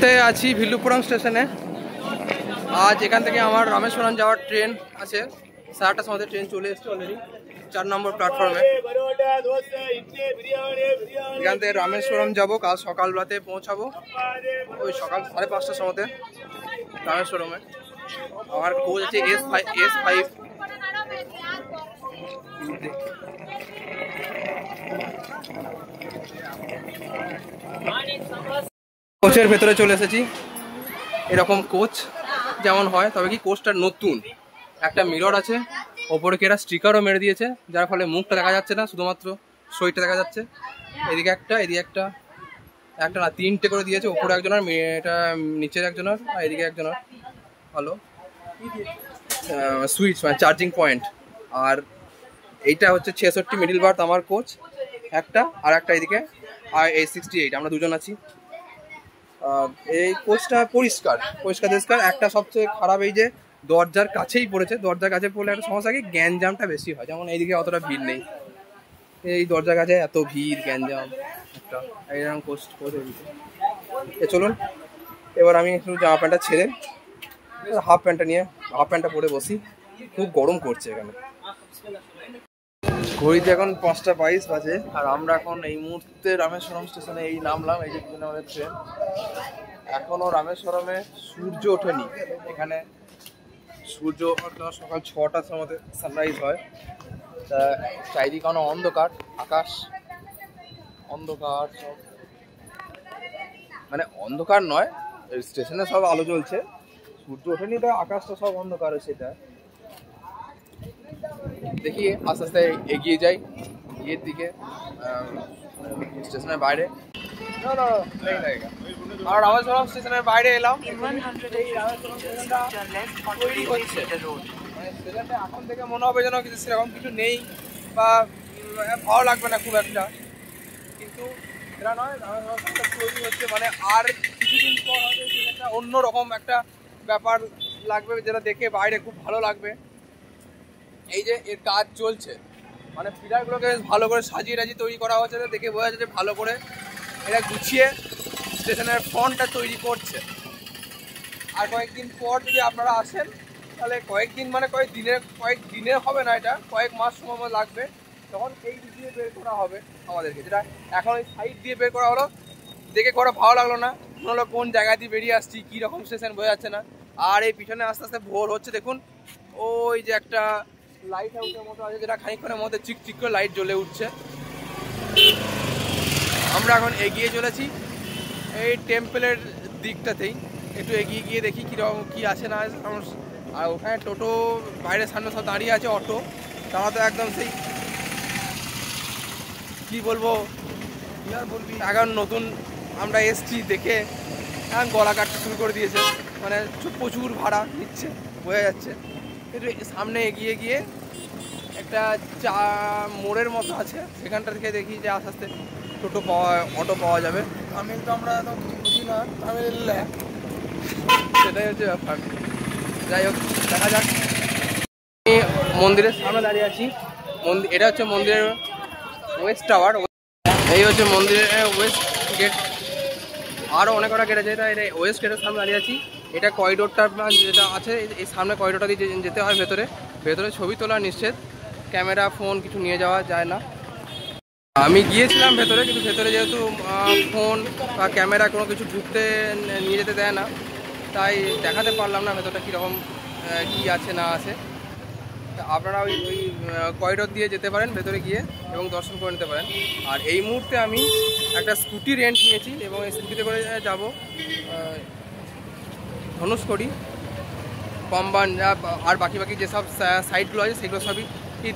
মুহূর্তে আছি ভিল্লুপুরম স্টেশনে। আজ এখান থেকে আমার রামেশ্বরম যাওয়ার ট্রেন আছে। 8টার সময় ট্রেন চলে এসেছে অলরেডি 4 নম্বর প্ল্যাটফর্মে। এখান থেকে রামেশ্বরম যাব, কাল সকালবেলাতে পৌঁছাবো ওই সকাল 5:30টার সময় রামেশ্বরমে। আমার কোচ আছে S5। কোচের ভেতরে চলে এসেছি। এরকম কোচ যেমন হয়, তবে কি কোচটা নতুন, একটা মিরর আছে, ওপরে কি একটা স্টিকারও মেরে দিয়েছে, যার ফলে মুখটা দেখা যাচ্ছে না, শুধুমাত্র শরীরটা দেখা যাচ্ছে। এদিকে একটা, এদিকে একটা না 3টে করে দিয়েছে, ওপরে একজনের, এটা নিচের একজনের, আর এদিকে একজনের। ভালো সুইচ মানে চার্জিং পয়েন্ট। আর এইটা হচ্ছে 66 মিডল বার্থ আমার কোচ একটা, আর একটা এদিকে, আর এই 68 আমরা দুজন আছি। এই কোচটা পরিষ্কার। একটা সবচেয়ে খারাপ এই যে দরজার কাছেই পড়েছে। দরজার কাছে পড়লে একটা সমস্যা কি, গ্যাঞ্জামটা বেশি হয়। যেমন এইদিকে অতটা ভিড় নেই, এই দরজার কাছে এত ভিড়, গ্যাঞ্জাম একটা এইরকম কোচ চলুন এবার আমি একটু জামা প্যান্টটা ছেড়ে হাফ প্যান্টটা পরে বসি। খুব গরম করছে এখানে। ঘড়িতে এখন 5:22 বাজে, আর আমরা এখন এই মুহূর্তে রামেশ্বরম স্টেশনে এই নামলাম। এই যে আমাদের ট্রেন। এখনো রামেশ্বরমে সূর্য ওঠেনি। এখানে সূর্য সকাল 6টার সময় সানরাইজ হয়। তা চারিদিকে কোনো অন্ধকার, আকাশ অন্ধকার, সব মানে অন্ধকার নয়, স্টেশনে সব আলো জ্বলছে, সূর্য ওঠেনি, তাই আকাশটা সব অন্ধকার। সেটা দেখি আস্তে আস্তে এগিয়ে যাই বিয়ের দিকে। স্টেশনের বাইরে আর রামেশ্বরম স্টেশনের বাইরে এলাম। স্টেশনটা এখন থেকে মনে হবে যেন কিছু সেরকম কিছু নেই, বা ভালো লাগবে না খুব একটা, কিন্তু এটা নয়, রামেশ্বরমটা তৈরি হচ্ছে মানে আর কিছুদিন পর হয়তো একটা অন্যরকম একটা ব্যাপার লাগবে, যেটা দেখে বাইরে খুব ভালো লাগবে। এই যে এর কাজ চলছে, মানে পিলারগুলোকে ভালো করে সাজিয়ে তৈরি করা হচ্ছে, দেখে বোঝা যাচ্ছে যে ভালো করে এটা গুছিয়ে স্টেশনের ফ্রন্টটা তৈরি করছে। আর কয়েকদিন পর যদি আপনারা আসেন, তাহলে কয়েকদিন মানে কয়েকদিনের হবে না, এটা কয়েক মাস সময় লাগবে, তখন এই দিক দিয়ে বের করা হবে আমাদেরকে। যেটা এখন এই সাইড দিয়ে বের করা হলো, দেখে করে ভালো লাগলো না, মনে হলো কোন জায়গা দিয়ে বেরিয়ে আসছি, কীরকম স্টেশন বোঝা যাচ্ছে না। আর এই পিছনে আস্তে আস্তে ভোর হচ্ছে, দেখুন ওই যে একটা লাইট হাউসের মতো আছে, যেটা খানিকক্ষণের মধ্যে চিক করে লাইট জ্বলে উঠছে। আমরা এখন এগিয়ে চলেছি এই টেম্পলের দিকটাতেই। একটু এগিয়ে গিয়ে দেখি কীরকম কী আছে না আছে। আর ওখানে টোটো বাইরের সামনে সব দাঁড়িয়ে আছে, অটো। তারা তো একদম সেই কী বলবো, এখন নতুন আমরা এসছি দেখে এখন গলা কাটতে শুরু করে দিয়েছে, মানে প্রচুর ভাড়া নিচ্ছে, বোঝা যাচ্ছে। একটু সামনে এগিয়ে গিয়ে একটা মোড়ের মতো আছে, সেখানটা থেকে দেখি যে আস্তে আস্তে অটো পাওয়া যাবে। তামিল তো আমরা একদম বুঝি না, তামিল সেটাই হচ্ছে ব্যাপার। যাই হোক, দেখা যাক। আমি মন্দিরের সামনে দাঁড়িয়ে আছি। এটা হচ্ছে মন্দিরের ওয়েস্ট টাওয়ার। এই হচ্ছে মন্দিরের ওয়েস্ট গেট। আরও অনেক কটা গেট আছে, এটা ওয়েস্ট গেটের সামনে দাঁড়িয়ে আছি। এটা করিডোরটা যেটা আছে, এই সামনে করিডোরটা দিয়ে যেতে হয় ভেতরে ছবি তোলা নিষেধ, ক্যামেরা ফোন কিছু নিয়ে যাওয়া যায় না। আমি গিয়েছিলাম ভেতরে, কিন্তু ভেতরে যেহেতু ফোন বা ক্যামেরা কোনো কিছু ঢুকতে নিয়ে যেতে দেয় না, তাই দেখাতে পারলাম না ভেতরটা কীরকম কী আছে না আছে। আপনারা ওই করিডোর দিয়ে যেতে পারেন ভেতরে গিয়ে, এবং দর্শন করে নিতে পারেন। আর এই মুহূর্তে আমি একটা স্কুটি রেন্ট নিয়েছি, এবং এই স্কুটিতে করে যাব ধনুষকড়ি, পাম্বান, আর বাকি যেসব সাইটগুলো আছে সেগুলো সবই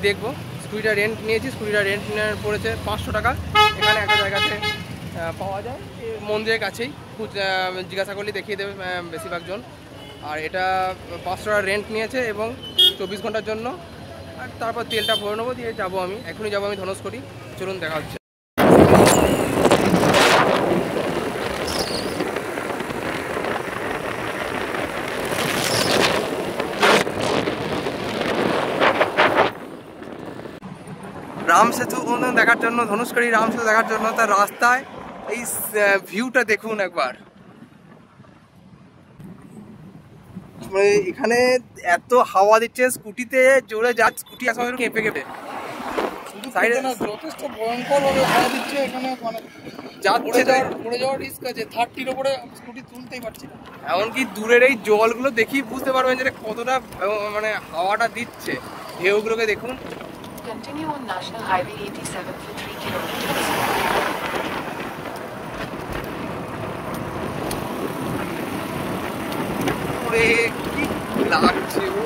দেখবো। স্কুটিটা রেন্ট নিয়েছি, স্কুটিটা রেন্ট পড়েছে 500 টাকা। এখানে একটা জায়গাতে পাওয়া যায়, মন্দিরের কাছেই, জিজ্ঞাসা করলে দেখিয়ে দেবে বেশিরভাগজন। আর এটা 500 টাকা রেন্ট নিয়েছে, এবং 24 ঘন্টার জন্য। আর তারপর তেলটা ভরে নেবো, দিয়ে যাবো আমি, এখনই যাবো আমি ধনুষকড়ি। চলুন দেখা হচ্ছে। রাম সেতু দেখার জন্য, ধনুষকড়ি রাম সেতু দেখার জন্য, তার রাস্তায় এই ভিউটা দেখুন একবার, মানে এখানে এত হাওয়া দিচ্ছে, স্কুটিতে জোরে যা, স্কুটি আসলে কেঁপে কেঁপে সাইডে না, যথেষ্ট ভয়ঙ্কর ভাবে হাওয়া দিচ্ছে এখানে, মানে পড়ে যাওয়ার রিস্ক আছে। 30-র উপরে স্কুটি তুলতেই পারছি না। এমনকি দূরের এই জলগুলো দেখি বুঝতে পারবেন যে কতটা মানে হাওয়াটা দিচ্ছে। ঢেউগুলোকে দেখুন। Continue on National Highway 87 for 3 kilometers. কি লাগছে ও।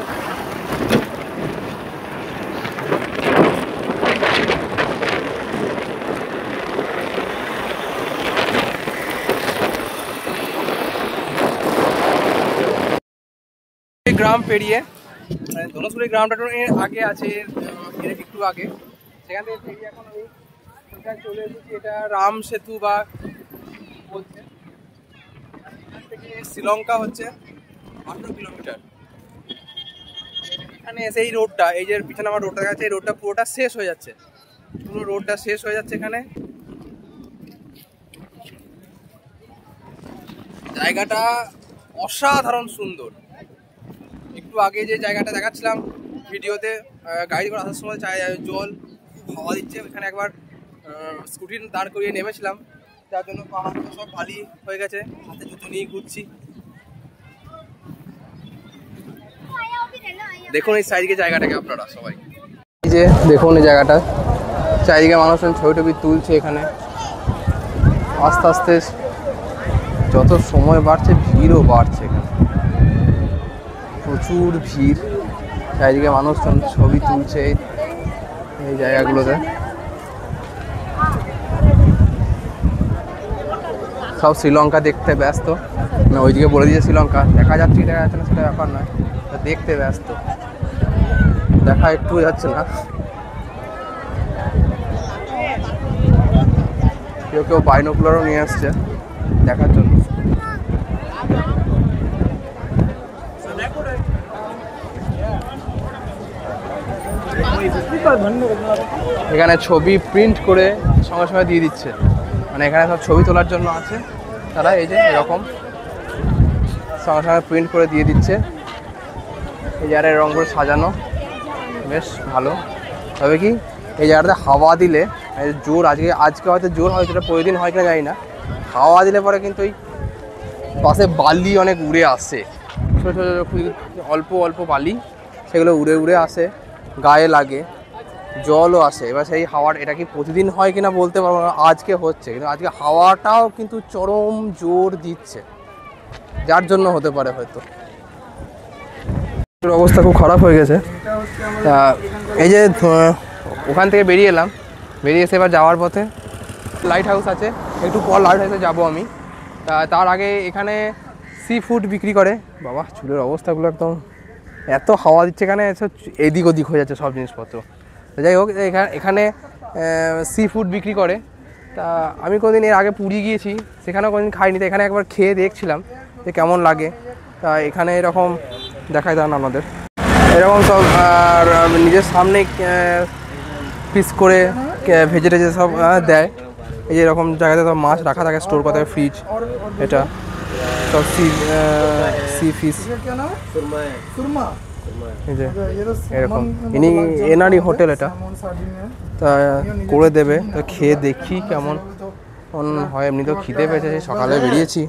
গ্রাম পেরিয়ে মানে ধনসুরি গ্রামটা আগে আছে, এর একটু আগে, সেখান থেকে পেরিয়ে এখন আমি এখানে চলে এসেছি। এটা রাম সেতু বা বলছে, এখান থেকে শ্রীলঙ্কা হচ্ছে 18 কিলোমিটার। এখানে এসে এই রোডটা, এই যে পিছনে আমার রোডটা আছে, এই রোডটা পুরোটা শেষ হয়ে যাচ্ছে, পুরো রোডটা শেষ হয়ে যাচ্ছে। এখানে জায়গাটা অসাধারণ সুন্দর। একটু আগে যে জায়গাটা দেখাচ্ছিলাম ভিডিওতে, গাড়ি করে আসার সময় জল খুব হাওয়া দিচ্ছে, ওখানে একবার স্কুটি দাঁড় করিয়ে নেমেছিলাম, তার জন্য পাহাড় সব বালি হয়ে গেছে, হাতে জুতো নিয়ে ঘুরছি। দেখুন এই চারিদিকে জায়গাটাকে আপনারা সবাই, এই যে দেখুন এই জায়গাটা, চারিদিকে মানুষ ছবি টবি তুলছে। এখানে আস্তে আস্তে যত সময় বাড়ছে ভিড়ও বাড়ছে, এখানে প্রচুর ভিড়, চারিদিকে মানুষজন ছবি তুলছে এই জায়গাগুলোতে। সব শ্রীলঙ্কা দেখতে ব্যস্ত, মানে ওইদিকে বলে দিয়েছে শ্রীলঙ্কা, দেখা যাচ্ছে কি দেখা যাচ্ছে না সেটা ব্যাপার নয়, দেখতে ব্যস্ত, দেখা একটু যাচ্ছে না। কেউ কেউ বাইনোকুলারও নিয়ে আসছে দেখার জন্য। এখানে ছবি প্রিন্ট করে সঙ্গে সঙ্গে দিয়ে দিচ্ছে, মানে এখানে সব ছবি তোলার জন্য আছে তারা, এই যে এরকম সঙ্গে সঙ্গে প্রিন্ট করে দিয়ে দিচ্ছে। এই জায়গায় রং করে সাজানো বেশ ভালো। তবে কি এই জায়গাটাতে হাওয়া দিলে জোর, আজকে হয়তো জোর হয়, সেটা প্রতিদিন হয় কিনা জানি না, হাওয়া দিলে পরে কিন্তু ওই পাশে বালি অনেক উড়ে আসে, ছোটো ছোটো অল্প অল্প বালি, সেগুলো উড়ে উড়ে আসে, গায়ে লাগে, জলও আসে। এবার সেই হাওয়ার, এটা কি প্রতিদিন হয় কিনা বলতে পারবো না, আজকে হচ্ছে, কিন্তু আজকে হাওয়াটাও কিন্তু চরম জোর দিচ্ছে, যার জন্য হতে পারে হয়তো। অবস্থা খুব খারাপ হয়ে গেছে। তা এই যে ওখান থেকে বেরিয়ে এলাম, বেরিয়ে এসে এবার যাওয়ার পথে লাইট হাউস আছে, একটু পর লাইট হাউসে যাবো আমি। তার আগে এখানে সি ফুড বিক্রি করে, বাবা চুলের অবস্থাগুলো একদম, এত হাওয়া দিচ্ছে এখানে, এদিক ওদিক হয়ে যাচ্ছে সব জিনিসপত্র। যাই হোক, এখানে সি ফুড বিক্রি করে। তা আমি কোনোদিন এর আগে পুরী গিয়েছি, সেখানেও কোনোদিন খাইনি, তো এখানে একবার খেয়ে দেখছিলাম যে কেমন লাগে। তা এখানে এরকম দেখায় দেন আমাদের, এরকম সব আর নিজের সামনে পিস করে ভেজে টেজে সব দেয়। এই যে এরকম জায়গাতে সব মাছ রাখা থাকে, স্টোর করা থাকে, ফ্রিজ, এটা সব সি ফিশ। এই যে এরকম এনারই হোটেল এটা, তা করে দেবে, তো খেয়ে দেখি কেমন হয়। এমনি তো খিদে পেয়েছে, সকালে বেরিয়েছি,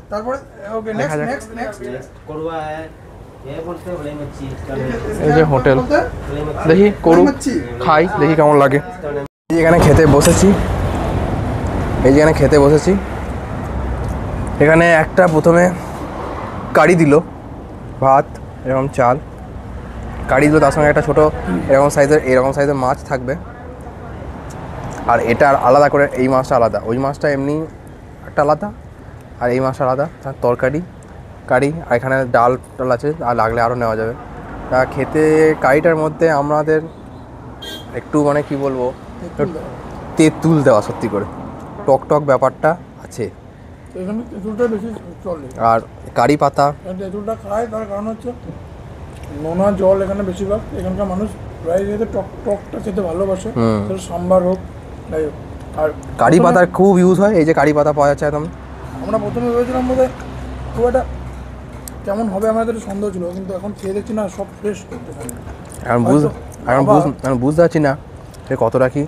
দেখা যাক। এই যে হোটেল, দেখি করু খাই, দেখি কেমন লাগে। এখানে খেতে বসেছি, এখানে একটা প্রথমে কারি দিল, ভাত, এরকম চাল কারি দিল, তার সঙ্গে একটা ছোটো এরকম সাইজের মাছ থাকবে। আর এটা আলাদা করে, এই মাছটা আলাদা, ওই মাছটা এমনি একটা আলাদা, আর এই মাছটা আলাদা, তার তরকারি কারি, আর এখানে ডাল আছে, আর লাগলে আরও নেওয়া যাবে। তা খেতে কারিটার মধ্যে আমাদের একটু মানে কি বলবো, তেঁতুল দেওয়া, সত্যি করে টক টক ব্যাপারটা আছে, এখানে তেঁতুলটা বেশি চলে। আর কারি পাতা, তেঁতুলটা খায় তার কারণ হচ্ছে নোনা জল এখানে বেশিরভাগ, এখানকার মানুষ প্রায় যেতে টকটা খেতে ভালোবাসে, সাম্বার হোক যাই হোক। আর কারি পাতার খুব ইউজ হয়, এই যে কারি পাতা পাওয়া যাচ্ছে একদম। আমরা প্রথমে ভেবেছিলাম বোধহয় খুব একটা কেমন হবে আমাদের সন্দেহ ছিল, কিন্তু এখন খেয়ে দেখছি না সব ফ্রেশ করতে পারে। এখন বুঝতে পারছি না যে কতটা কি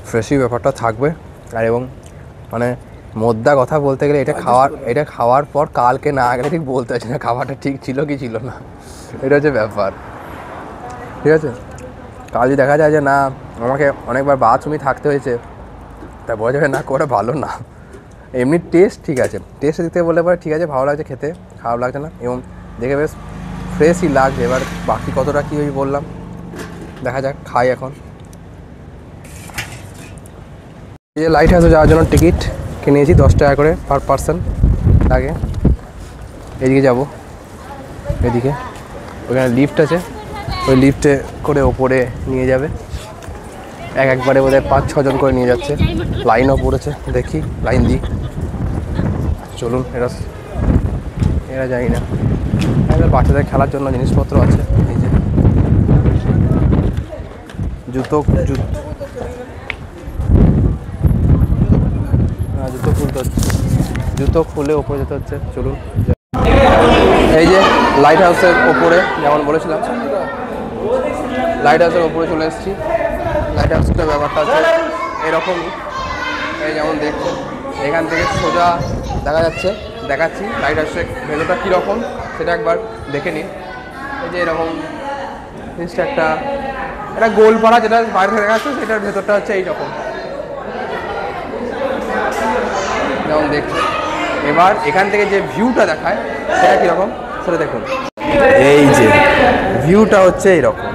ফ্রেশই ব্যাপারটা থাকবে। আর এবং মানে মোদ্দা কথা বলতে গেলে এটা খাওয়ার পর কালকে না গেলে ঠিক বলতে পারছি না খাবারটা ঠিক ছিল কি ছিল না, এটা হচ্ছে ব্যাপার। ঠিক আছে, কাল যদি দেখা যায় যে না আমাকে অনেকবার বাথরুমে থাকতে হয়েছে, তা বোঝা যাবে না করে ভালো না। এমনি টেস্ট ঠিক আছে, টেস্ট দিতে বললে পরে ঠিক আছে, ভালো লাগছে খেতে, খারাপ লাগছে না, এবং দেখে বেশ ফ্রেশই লাগছে। এবার বাকি কতটা কী ওই বললাম, দেখা যাক, খাই এখন। এই যে লাইট হাউসে যাওয়ার জন্য টিকিট কিনেছি 10 টাকা করে পার পারসন লাগে। এদিকে যাব, এদিকে ওখানে লিফট আছে, ওই লিফটে করে ওপরে নিয়ে যাবে। একবারে বোধহয় 5-6 জন করে নিয়ে যাচ্ছে, লাইনও পড়েছে, দেখি লাইন দিই। চলুন, এরা জানি না, বাচ্চাদের খেলার জন্য জিনিসপত্র আছে। এই যে জুতো খুলতে হচ্ছে, জুতো খুলে ওপরে যেতে হচ্ছে। চলুন, এই যে লাইট হাউসের ওপরে যেমন বলেছিলাম, লাইট হাউসের ওপরে চলে এসেছি। লাইট হাউসটার ব্যাপারটা আছে এরকমই, এই যেমন দেখছেন এখান থেকে সোজা দেখা যাচ্ছে, দেখাচ্ছি লাইট হাউসের ভেতরটা কীরকম সেটা একবার দেখে নিন। এই যে এরকম জিনিসটা একটা গোলপাড়া, যেটা বাইরে থেকে দেখা যাচ্ছে সেটার ভেতরটা হচ্ছে এইরকম যেমন দেখছেন। এবার এখান থেকে যে ভিউটা দেখায় সেটা কীরকম সেটা দেখুন। এই যে ভিউটা হচ্ছে এইরকম,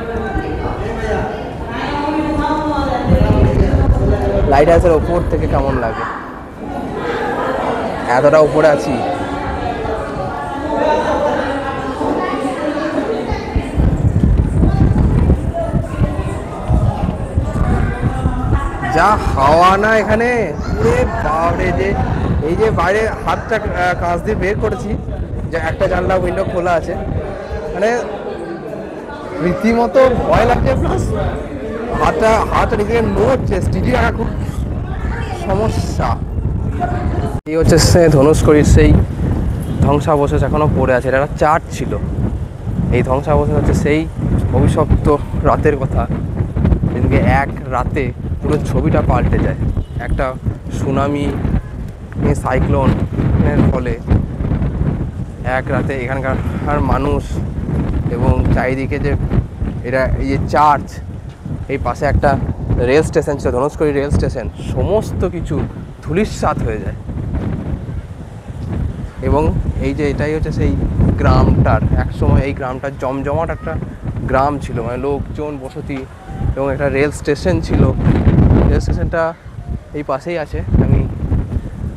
লাইট হাউসের ওপর থেকে কেমন লাগে, এতটা উপরে আছি। যা হাওয়া না এখানে, পুরে বাবরে। যে এই যে বাইরে হাতটা কাঁচ দিয়ে বের করেছি, যে একটা জানলা উইন্ডো খোলা আছে, মানে রীতিমতো ভয় লাগছে, প্লাস হাতটা নিজেকে নড়ছে, স্টিডি রাখা খুব সমস্যা। এই হচ্ছে সে ধনুষ্কড়ির সেই ধ্বংসাবশেষ এখনও পড়ে আছে। এটা একটা চার্চ ছিল। এই ধ্বংসাবশেষ হচ্ছে সেই অভিশপ্ত রাতের কথা, যেদিকে এক রাতে পুরো ছবিটা পাল্টে যায়। একটা সুনামি, সাইক্লোনের ফলে এক রাতে এখানকার মানুষ এবং চারিদিকে যে এটা এই যে চার্চ, এই পাশে একটা রেল স্টেশন ছিল, ধনুষ্কড়ি রেল স্টেশন, সমস্ত কিছু ধূলিসাৎ হয়ে যায়। এবং এই যে এটাই হচ্ছে সেই গ্রামটার, একসময় এই গ্রামটার জমজমাট একটা গ্রাম ছিল, মানে লোকজন বসতি, এবং একটা রেল স্টেশন ছিল। রেল স্টেশনটা এই পাশেই আছে, আমি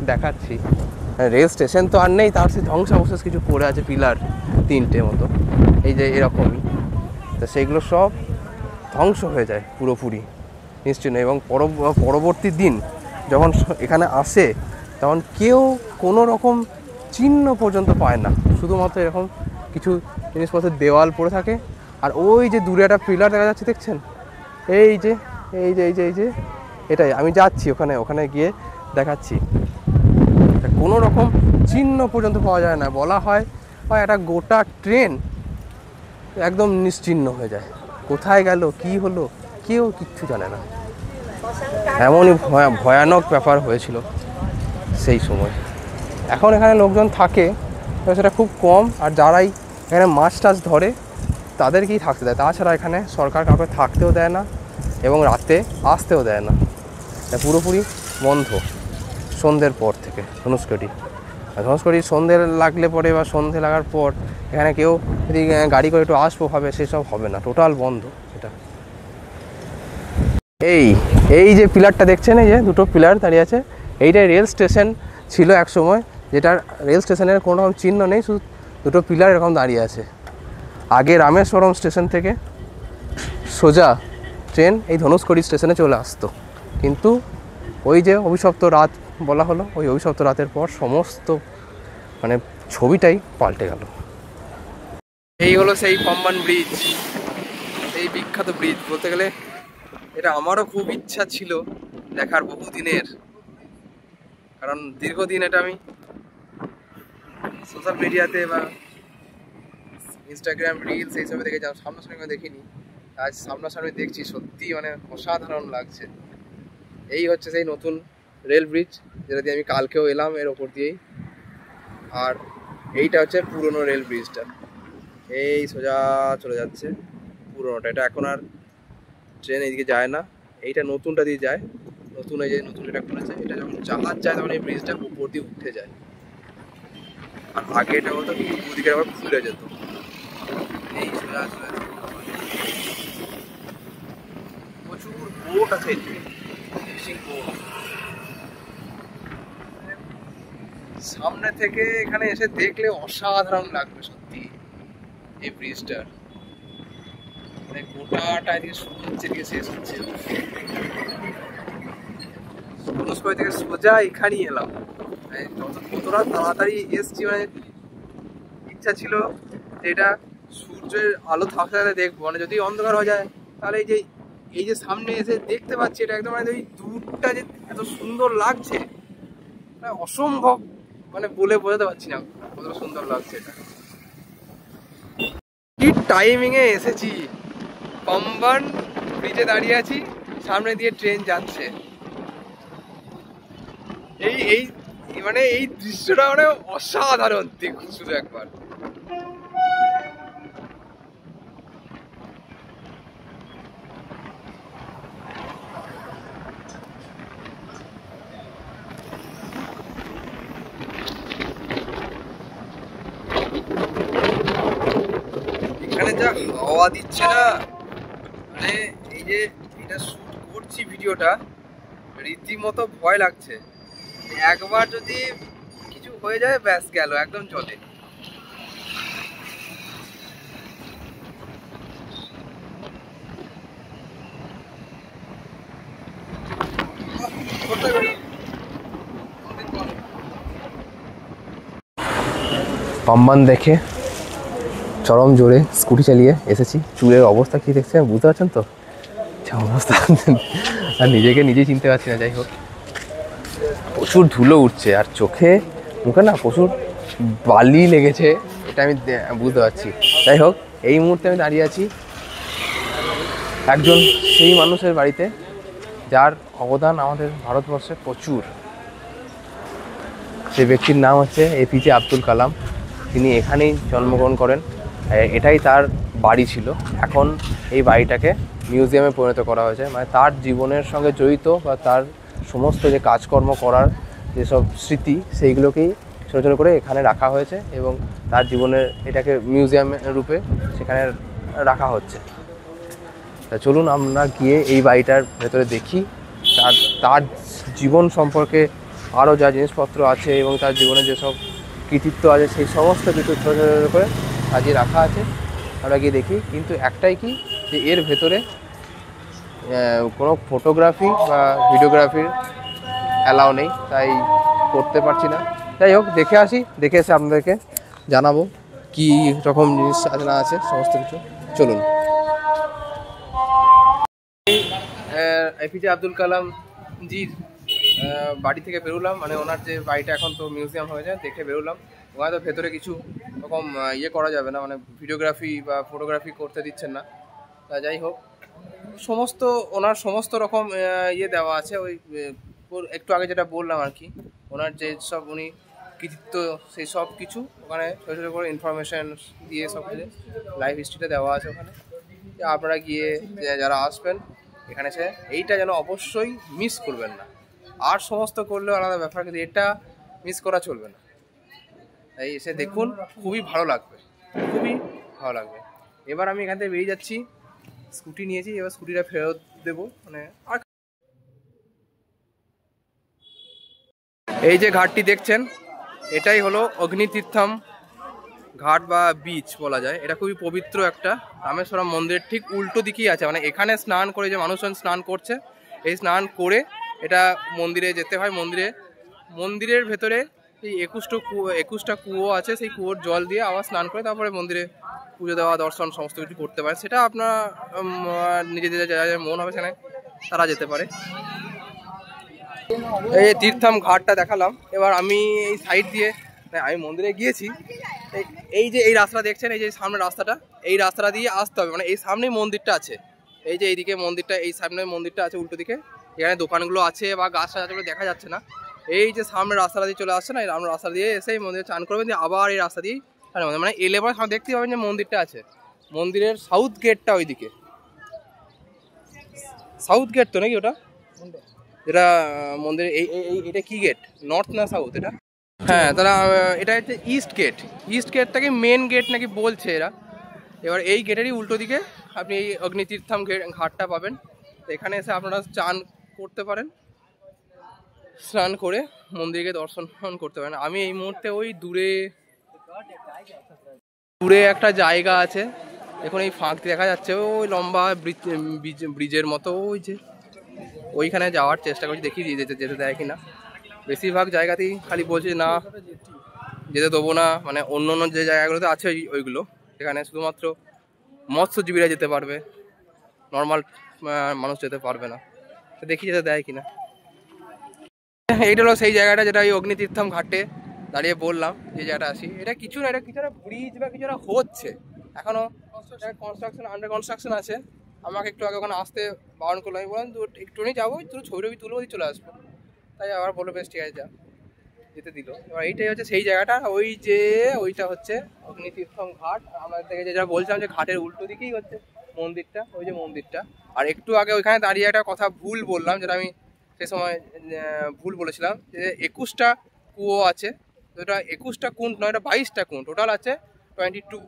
দেখাচ্ছি। রেল স্টেশন তো আর নেই, তার সেই ধ্বংসাবশেষ কিছু পড়ে আছে, পিলার 3টে মতো, এই যে এরকমই। তো সেইগুলো সব ধ্বংস হয়ে যায় পুরোপুরি, নিশ্চয়। এবং পরবর্তী দিন যখন এখানে আসে, তখন কেউ কোনো রকম চিহ্ন পর্যন্ত পায় না, শুধুমাত্র এরকম কিছু জিনিসপত্রের দেওয়াল পড়ে থাকে। আর ওই যে দূরে একটা পিলার দেখা যাচ্ছে, দেখছেন, এই যে এই যে এই যে এই যে এটাই, আমি যাচ্ছি ওখানে গিয়ে দেখাচ্ছি। কোনো রকম চিহ্ন পর্যন্ত পাওয়া যায় না, বলা হয় একটা গোটা ট্রেন একদম নিশ্চিহ্ন হয়ে যায়, কোথায় গেল, কি হলো, কেউ কিচ্ছু জানে না। এমনই ভয়ানক ব্যাপার হয়েছিল সেই সময়। এখন এখানে লোকজন থাকে সেটা খুব কম, আর যারাই এখানে মাছ টাছ ধরে তাদেরকেই থাকতে দেয়, তাছাড়া এখানে সরকার কাউকে থাকতেও দেয় না এবং রাতে আসতেও দেয় না, পুরোপুরি বন্ধ সন্ধ্যের পর থেকে। ধনুষ্কড়ি সন্ধ্যে লাগলে পরে বা সন্ধ্যে লাগার পর এখানে কেউ যদি গাড়ি করে একটু আসবো ভাবে, সেসব হবে না, টোটাল বন্ধ এটা। এই যে পিলারটা দেখছেন, এই যে দুটো পিলার দাঁড়িয়ে আছে, এইটাই রেল স্টেশন ছিল এক সময়, যেটার রেল স্টেশনের কোনো রকম চিহ্ন নেই, শুধু দুটো পিলার এরকম দাঁড়িয়ে আছে। আগে রামেশ্বরম স্টেশন থেকে সোজা ট্রেন এই ধনুষ্কড়ি স্টেশনে চলে আসতো, কিন্তু ওই যে অভিশপ্ত রাত বলা হলো, ওই অভিশপ্ত রাতের পর সমস্ত মানে ছবিটাই পাল্টে গেল। এই হলো সেই পাম্বান ব্রিজ, এই বিখ্যাত ব্রিজ। বলতে গেলে এটা আমারও খুব ইচ্ছা ছিল দেখার, বহুদিনের, কারণ দীর্ঘদিন এটা আমি সোশ্যাল মিডিয়াতে বা ইনস্টাগ্রাম রিলস এইসবে দেখেছিলাম, সামনাসামনি দেখিনি। আজ সামনাসামনি দেখছি, সত্যি মানে অসাধারণ লাগছে। এই হচ্ছে সেই নতুন রেল ব্রিজ যেটা দিয়ে আমি কালকেও এলাম এর ওপর দিয়েই। আর এইটা হচ্ছে পুরনো রেল ব্রিজটা, এই সোজা চলে যাচ্ছে পুরোনোটা। এটা এখন আর ট্রেন এইদিকে যায় না, এইটা নতুনটা দিয়ে যায়। নতুন এই যে নতুন এটা করেছে, এটা যখন জাহাজ যায় তখন এই ব্রিজটা উপর দিয়ে উঠে যায়। আর আগে এটা হতো কি দুদিকে আবার খুলে যেত। এই সোজা চলে যাচ্ছে, প্রচুর বোট আছে, ফিশিং বোট। সামনে থেকে এখানে এসে দেখলে অসাধারণ লাগবে সত্যি এই ব্রিজটা। মানে গোটাটা এদিকে শুরু হচ্ছে, এদিকে শেষ হচ্ছে। সবুজকয় থেকে সোজা এখানেই এলাম, কতটা তাড়াতাড়ি এসছি। মানে ইচ্ছা ছিল যে এটা সূর্যের আলো থাকতে থাকতে দেখবো, মানে যদি অন্ধকার হয়ে যায় তাহলে এই যে সামনে এসে দেখতে পাচ্ছি এটা একদম মানে ওই দূরটা যে এত সুন্দর লাগছে, অসম্ভব, মানে বলে বোঝাতে পারছি না কতটা সুন্দর লাগছে এটা। কি টাইমিং এ এসেছি, পাম্বান ব্রিজে দাঁড়িয়ে আছি, সামনে দিয়ে ট্রেন যাচ্ছে। এই মানে এই দৃশ্যটা মানে অসাধারণ, দেখুন শুধু একবার। এখানে যা হাওয়া দিচ্ছে না, মানে এই যে এটা শুট করছি ভিডিওটা, রীতিমতো ভয় লাগছে। একবার যদি কিছু হয়ে যায় ব্যাস গেল, একদম চলে। পাম্বান দেখে চরম জোরে স্কুটি চালিয়ে এসেছি। চুলের অবস্থা কি দেখছেন, বুঝতে পারছেন তো অবস্থা, আর নিজেকে নিজেই চিনতে পারছি না। যাই হোক, প্রচুর ধুলো উঠছে আর চোখে মুখে না প্রচুর বালি লেগেছে, এটা আমি বুঝতে পারছি। যাই হোক, এই মুহূর্তে আমি দাঁড়িয়ে আছি একজন সেই মানুষের বাড়িতে যার অবদান আমাদের ভারতবর্ষে প্রচুর। সেই ব্যক্তির নাম হচ্ছে এপিজে আব্দুল কালাম। তিনি এখানেই জন্মগ্রহণ করেন, এটাই তার বাড়ি ছিল। এখন এই বাড়িটাকে মিউজিয়ামে পরিণত করা হয়েছে। মানে তার জীবনের সঙ্গে জড়িত বা তার সমস্ত যে কাজকর্ম করার যেসব স্মৃতি, সেইগুলোকেই ছোটো ছোটো করে এখানে রাখা হয়েছে এবং তার জীবনের এটাকে মিউজিয়াম রূপে সেখানে রাখা হচ্ছে। তা চলুন আমরা গিয়ে এই বাড়িটার ভেতরে দেখি, তার জীবন সম্পর্কে আরও যা জিনিসপত্র আছে এবং তার জীবনে যেসব কৃতিত্ব আছে সেই সমস্ত কিছু ছোটো ছোটো করে সাজিয়ে রাখা আছে, আমরা গিয়ে দেখি। কিন্তু একটাই কি, যে এর ভেতরে কোনো ফটোগ্রাফি বা ভিডিওগ্রাফির অ্যালাউ নেই, তাই করতে পারছি না। যাই হোক, দেখে আসি, দেখে এসে আপনাদেরকে জানাবো কি রকম জিনিস আছে না আছে সমস্ত কিছু। চলুন। এপিজে আব্দুল কালাম জির বাড়ি থেকে বেরোলাম, মানে ওনার যে বাড়িটা এখন তো মিউজিয়াম হয়ে যায়, দেখে বেরোলাম। ওখানে তো ভেতরে কিছু রকম করা যাবে না, মানে ভিডিওগ্রাফি বা ফটোগ্রাফি করতে দিচ্ছেন না। তা যাই হোক, ওনার সমস্ত রকম দেওয়া আছে। ওই একটু আগে যেটা বললাম আর কি, ওনার যে সব উনি কৃতিত্ব সেই সব কিছু ওখানে ছোটো ছোটো করে ইনফরমেশান দিয়ে সব কিছু লাইফ হিস্ট্রিটা দেওয়া আছে ওখানে। আপনারা গিয়ে যারা আসবেন এখানে এসে এইটা যেন অবশ্যই মিস করবেন না। আর সমস্ত করলেও আলাদা ব্যাপার, কিন্তু এটা মিস করা চলবে না। তাই এসে দেখুন, খুবই ভালো লাগবে, খুবই ভালো লাগবে। এবার আমি এখান থেকে বেরিয়ে যাচ্ছি, স্কুটি নিয়েছি, এবার স্কুটিটা ফেরত দেবো। মানে আর এই যে ঘাটটি দেখছেন, এটাই হলো অগ্নিতীর্থম ঘাট বা বিচ বলা যায়। এটা খুবই পবিত্র একটা, রামেশ্বরম মন্দিরের ঠিক উল্টো দিকেই আছে। মানে এখানে স্নান করে যে মানুষজন স্নান করছে, এই স্নান করে এটা মন্দিরে যেতে হয়। মন্দিরের ভেতরে এই 21টা কুয়ো আছে, সেই কুয়োর জল দিয়ে আবার স্নান করে তারপরে মন্দিরে পুজো দেওয়া, দর্শন সমস্ত কিছু করতে পারে। সেটা আপনার নিজেদের যারা মন হবে সেখানে তারা যেতে পারে। এই তীর্থম ঘাটটা দেখালাম। এবার আমি এই সাইড দিয়ে, আমি মন্দিরে গিয়েছি, এই যে এই রাস্তা দেখছেন, এই যে সামনে রাস্তাটা, এই রাস্তাটা দিয়ে আসতে হবে, মানে এই সামনেই মন্দিরটা আছে, এই যে এইদিকে মন্দিরটা, এই সামনে মন্দিরটা আছে উল্টো দিকে, এখানে দোকানগুলো আছে বা গাছ আছে বলে দেখা যাচ্ছে না। এই যে সামনে রাস্তাটা দিয়ে চলে আসছে না, এই রাস্তা দিয়ে এসে এই মন্দিরে চান করবেন, দিয়ে আবার এই রাস্তা দিয়েই মানে এলে পরে সামনে দেখতেই পাবেন যে মন্দিরটা আছে। মন্দিরের সাউথ গেটটা ওইদিকে, সাউথ গেট তো নাকি ওটা, যেটা মন্দিরে এটা কি গেট, নর্থ না সাউথ এটা? হ্যাঁ, তাহলে এটা হচ্ছে ইস্ট গেট। ইস্ট গেটটাকে মেন গেট নাকি বলছে এরা। এবার এই গেটেরই উল্টো দিকে আপনি এই অগ্নিতীর্থম ঘাটটা পাবেন। এখানে এসে আপনারা চান করতে পারেন, স্নান করে মন্দিরকে দর্শন করতে পারেন। আমি এই মুহূর্তে ওই দূরে একটা জায়গা আছে, এখন এই ফাঁকটি দেখা যাচ্ছে, ওই লম্বা ব্রিজের মতো, ওই যে ওইখানে যাওয়ার চেষ্টা করছি, দেখি যেতে দেয় কিনা। বেশিরভাগ জায়গাতেই খালি বলছে না যেতে দেবো না, মানে অন্য অন্য যে জায়গাগুলোতে আছে ওইগুলো, সেখানে শুধুমাত্র মৎস্যজীবীরা যেতে পারবে, নর্মাল মানুষ যেতে পারবে না। তো দেখি যেতে দেয় কিনা। এইটা হলো সেই জায়গাটা যেটা ওই অগ্নিতীর্থম ঘাটে দাঁড়িয়ে বললাম যে জায়গাটা আসি। এটা কিছু না, এটা কিছু একটা ব্রিজ বা কিছু একটা হচ্ছে এখনো, কনস্ট্রাকশন, আন্ডার কনস্ট্রাকশন আছে। আমাকে একটু আগে ওখানে আসতে বারণ করলো, আমি বললাম একটুখানি যাবো, তুই ছবি তুলবো, চলে আসবো। তাই আবার বললো বেশ ঠিক আছে যা, যেতে দিল। এবার এইটাই হচ্ছে সেই জায়গাটা, ওই যে ওইটা হচ্ছে অগ্নিতীর্থম ঘাট। আমরা থেকে যেটা বলছিলাম যে ঘাটের উল্টো দিকেই হচ্ছে মন্দিরটা, ওই যে মন্দিরটা। আর একটু আগে ওইখানে দাঁড়িয়ে একটা কথা ভুল বললাম, যেটা আমি সে সময় ভুল বলেছিলাম যে 21টা কুয়ো আছে। তো এটা 21টা কুণ্ড নয়, এটা 22টা কুণ্ড, টোটাল আছে 22।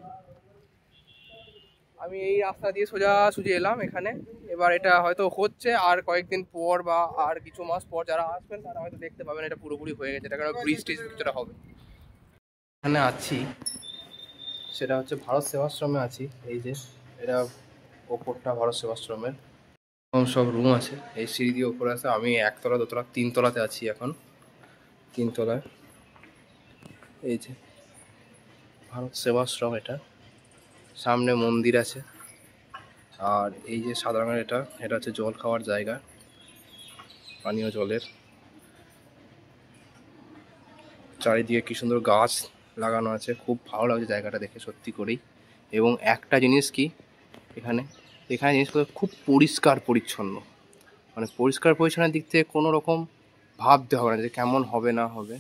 আমি এই রাস্তা দিয়ে সোজাসুজি এলাম এখানে। এবার এটা হয়তো হচ্ছে, আর কয়েকদিন পর বা আর কিছু মাস পর যারা আসবেন তারা হয়তো দেখতে পাবেন এটা পুরোপুরি হয়ে গেছে। এটা কারণ ব্রিজ টিজ কিছুটা হবে। এখানে আছি, সেটা হচ্ছে ভারত সেবাশ্রমে আছি। এই যে এটা ওপরটা ভারত সেবাশ্রমের, সব রুম আছে, এই সিঁড়ি দিয়ে ওপরে আছে। আমি 1তলা 2তলা 3তলাতে আছি এখন, 3তলায়। এই যে ভারত সেবাশ্রম, এটা সামনে মন্দির আছে। আর এই যে সাদা রঙের এটা হচ্ছে জল খাওয়ার জায়গা, পানীয় জলের। চারিদিকে কি সুন্দর গাছ লাগানো আছে, খুব ভালো লাগছে জায়গাটা দেখে সত্যি করেই। এবং একটা জিনিস কি, এখানে জিনিসগুলো খুব পরিষ্কার পরিচ্ছন্ন, মানে পরিষ্কার পরিচ্ছন্নের দিক থেকে কোনো রকম ভাবতে হবে না যে কেমন হবে না হবে।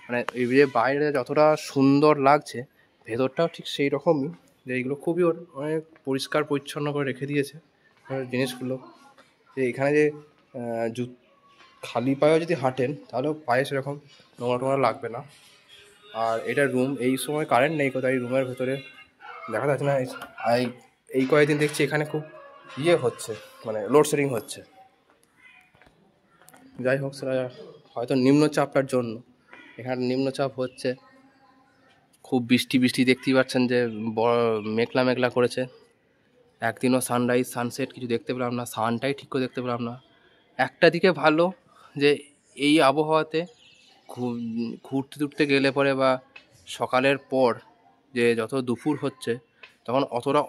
মানে এই যে বাইরে যতটা সুন্দর লাগছে, ভেতরটাও ঠিক সেই রকমই, যে এইগুলো খুবই অনেক পরিষ্কার পরিচ্ছন্ন করে রেখে দিয়েছে জিনিসগুলো। যে এখানে যে খালি পায়েও যদি হাঁটেন তাহলেও পায়ে সেরকম নোংরা টোংরা লাগবে না। আর এটা রুম, এই সময় কারেন্ট নেই কোথায়, রুমের ভেতরে দেখা যাচ্ছে না। এই কয়েকদিন দেখছি এখানে খুব হচ্ছে, মানে লোডশেডিং হচ্ছে। যাই হোক, সেটা হয়তো নিম্নচাপটার জন্য এখানে নিম্নচাপ হচ্ছে। খুব বৃষ্টি দেখতেই পাচ্ছেন যে মেঘলা মেঘলা করেছে। একদিনও সানরাইজ সানসেট কিছু দেখতে পেলাম না, সানটাই ঠিক করে দেখতে পেলাম না। একটা দিকে ভালো যে এই আবহাওয়াতে ঘুরতে গেলে পরে বা সকালের পর যে যত দুপুর হচ্ছে তখন অতটা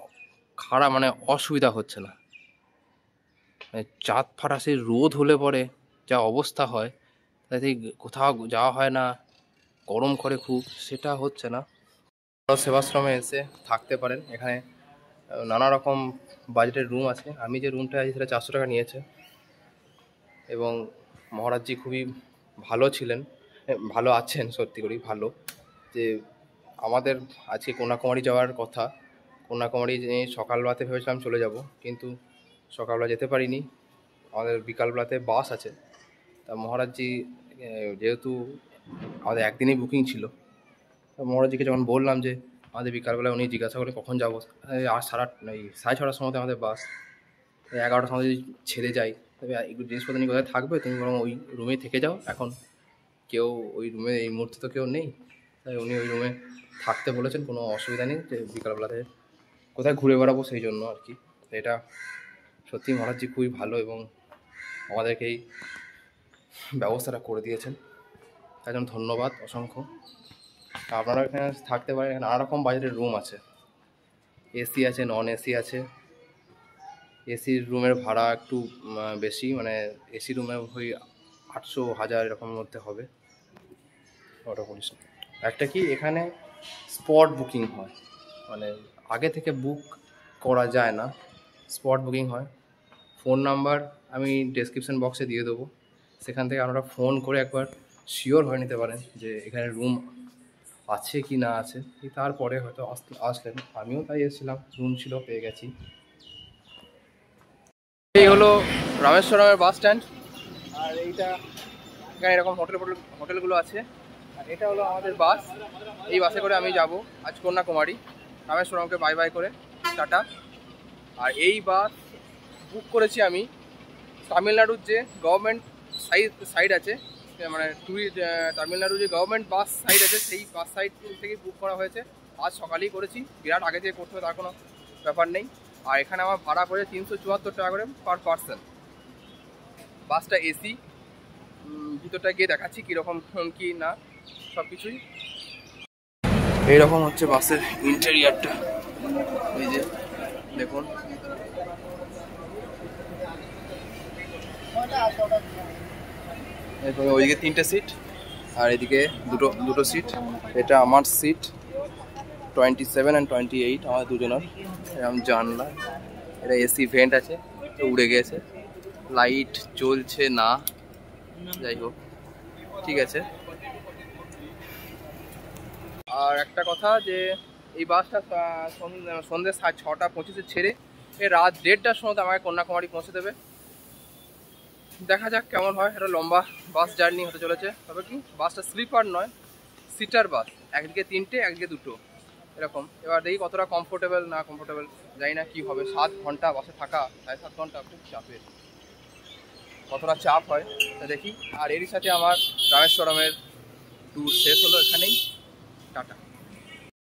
খারাপ, মানে অসুবিধা হচ্ছে না। মানে চাঁদ ফাটাসে রোদ হলে পরে যা অবস্থা হয়, তাতে কোথাও যাওয়া হয় না, গরম করে খুব, সেটা হচ্ছে না। সেবাশ্রমে এসে থাকতে পারেন। এখানে নানা রকম বাজেটের রুম আছে। আমি যে রুমটা আছি সেটা 400 টাকা নিয়েছে। এবং মহারাজজি খুবই ভালো ছিলেন, ভালো আছেন সত্যি করেই ভালো। যে আমাদের আজকে কন্যাকুমারী যাওয়ার কথা, কন্যাকুমারী সকালবেলাতে ভেবেছিলাম চলে যাব, কিন্তু সকালবেলা যেতে পারিনি। আমাদের বিকালবেলাতে বাস আছে। তা মহারাজজি যেহেতু আমাদের একদিনেই বুকিং ছিল, মহারাজজিকে যখন বললাম যে আমাদের বিকালবেলা, উনি জিজ্ঞাসা করে কখন যাবো, আর 6:30টার সময় আমাদের বাস, 11টার সময় যদি ছেড়ে যাই, তবে জিনিসপত্র নিয়ে কোথায় থাকবে, তুমি বরং ওই রুমেই থেকে যাও। এখন কেউ ওই রুমে এই মুহূর্তে তো কেউ নেই, তাই উনি ওই রুমে থাকতে বলেছেন, কোনো অসুবিধা নেই। যে বিকালবেলাতে কোথায় ঘুরে বেড়াবো সেই জন্য আর কি। এটা সত্যি মহারাজজি খুবই ভালো এবং আমাদেরকে এই ব্যবস্থাটা করে দিয়েছেন, তাই জন্য ধন্যবাদ অসংখ্য। আপনারা এখানে থাকতে পারেন। এখানে নানা রকম বাজেটের রুম আছে, এসি আছে, নন এসি আছে। এসির রুমের ভাড়া একটু বেশি, মানে এসি রুমে ওই 800-1000 এরকমের মধ্যে হবে। ওটা বলিস একটা কি, এখানে স্পট বুকিং হয়, মানে আগে থেকে বুক করা যায় না, স্পট বুকিং হয়। ফোন নাম্বার আমি ডেসক্রিপশন বক্সে দিয়ে দেবো, সেখান থেকে আপনারা ফোন করে একবার শিওর হয়ে নিতে পারেন যে এখানে রুম আছে কি না আছে, তারপরে হয়তো আসলেন। আমিও তাই এসেছিলাম, রুম ছিল, পেয়ে গেছি। এই হলো রামেশ্বরমের বাস স্ট্যান্ড, আর এইটা এখানে এরকম হোটেলগুলো আছে। আর এটা হলো আমাদের বাস, এই বাসে করে আমি যাব আজ কন্যাকুমারী, রামেশ্বরমকে বাই বাই করে টাটা। আর এই বাস বুক করেছি আমি তামিলনাড়ুর যে গভর্নমেন্ট সাইড আছে, মানে তামিলনাড়ুর যে গভর্নমেন্ট বাস সাইড আছে সেই বাস সাইড থেকে বুক করা হয়েছে। আজ সকালেই করেছি, বিরাট আগে থেকে করতে হবে তার কোনো ব্যাপার নেই। আর এখানে আমার ভাড়া পড়ে 374 টাকা করে পার পার্সন। বাসটা এসি, ভিতরটা গিয়ে দেখাচ্ছি কীরকম কি না সব কিছুই। এইরকম হচ্ছে বাসের ইন্টেরিয়ারটা, এই যে দেখুন। এরপরে ওইদিকে 3টে সিট আর এদিকে দুটো সিট। এটা আমার সিট 27 আর 28, আমার দুজনের। এরকম জানলা, এটা এসি ভেন্ট আছে, উড়ে গেছে, লাইট জ্বলছে না, যাই হোক ঠিক আছে। আর একটা কথা যে এই বাসটা সন্ধ্যে 6:25 ছেড়ে রাত 1:30টার সময় আমাকে কন্যাকুমারী পৌঁছে দেবে। দেখা যাক কেমন হয়, এটা লম্বা বাস জার্নি হতে চলেছে। তবে কি বাসটা স্লিপার নয়, সিটার বাস, একদিকে 3টে একদিকে 2টো এরকম। এবার দেখি কতটা কমফোর্টেবল না কমফোর্টেবল, জানি না কি হবে। 7 ঘন্টা বাসে থাকা, 7.5 ঘন্টা, খুব চাপের, কতটা চাপ হয় তা দেখি। আর এরই সাথে আমার রামেশ্বরমের ট্যুর শেষ হলো এখানেই, টাটা।